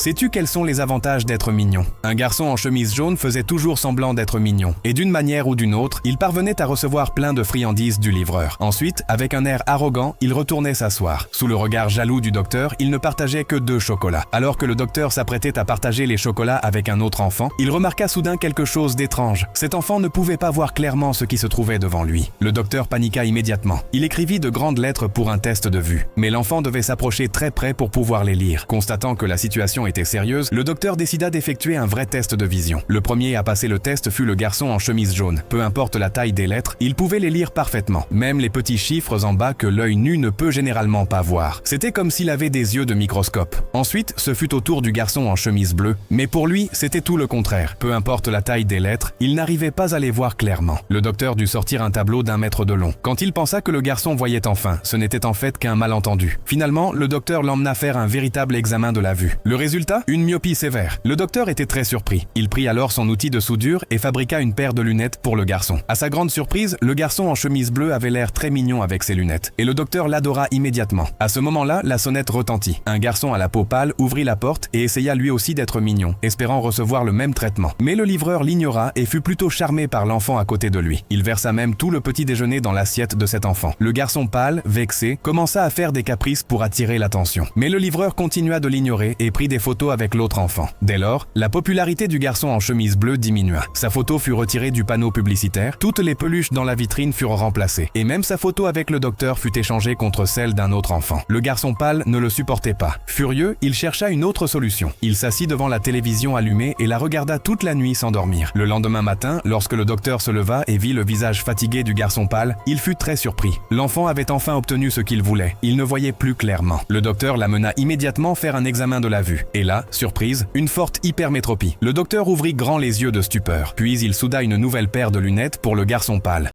Sais-tu quels sont les avantages d'être mignon? Un garçon en chemise jaune faisait toujours semblant d'être mignon. Et d'une manière ou d'une autre, il parvenait à recevoir plein de friandises du livreur. Ensuite, avec un air arrogant, il retournait s'asseoir. Sous le regard jaloux du docteur, il ne partageait que 2 chocolats. Alors que le docteur s'apprêtait à partager les chocolats avec un autre enfant, il remarqua soudain quelque chose d'étrange. Cet enfant ne pouvait pas voir clairement ce qui se trouvait devant lui. Le docteur paniqua immédiatement. Il écrivit de grandes lettres pour un test de vue. Mais l'enfant devait s'approcher très près pour pouvoir les lire. Constatant que la situation était sérieuse, le docteur décida d'effectuer un vrai test de vision. Le premier à passer le test fut le garçon en chemise jaune. Peu importe la taille des lettres, il pouvait les lire parfaitement. Même les petits chiffres en bas que l'œil nu ne peut généralement pas voir. C'était comme s'il avait des yeux de microscope. Ensuite, ce fut au tour du garçon en chemise bleue. Mais pour lui, c'était tout le contraire. Peu importe la taille des lettres, il n'arrivait pas à les voir clairement. Le docteur dut sortir un tableau d'1 mètre de long. Quand il pensa que le garçon voyait enfin, ce n'était en fait qu'un malentendu. Finalement, le docteur l'emmena faire un véritable examen de la vue. Le résultat? Une myopie sévère. Le docteur était très surpris. Il prit alors son outil de soudure et fabriqua une paire de lunettes pour le garçon. À sa grande surprise, le garçon en chemise bleue avait l'air très mignon avec ses lunettes. Et le docteur l'adora immédiatement. À ce moment-là, la sonnette retentit. Un garçon à la peau pâle ouvrit la porte et essaya lui aussi d'être mignon, espérant recevoir le même traitement. Mais le livreur l'ignora et fut plutôt charmé par l'enfant à côté de lui. Il versa même tout le petit déjeuner dans l'assiette de cet enfant. Le garçon pâle, vexé, commença à faire des caprices pour attirer l'attention. Mais le livreur continua de l'ignorer et prit des photos avec l'autre enfant. Dès lors, la popularité du garçon en chemise bleue diminua. Sa photo fut retirée du panneau publicitaire, toutes les peluches dans la vitrine furent remplacées, et même sa photo avec le docteur fut échangée contre celle d'un autre enfant. Le garçon pâle ne le supportait pas. Furieux, il chercha une autre solution. Il s'assit devant la télévision allumée et la regarda toute la nuit sans dormir. Le lendemain matin, lorsque le docteur se leva et vit le visage fatigué du garçon pâle, il fut très surpris. L'enfant avait enfin obtenu ce qu'il voulait. Il ne voyait plus clairement. Le docteur l'amena immédiatement faire un examen de la vue. Et là, surprise, une forte hypermétropie. Le docteur ouvrit grand les yeux de stupeur. Puis il souda une nouvelle paire de lunettes pour le garçon pâle.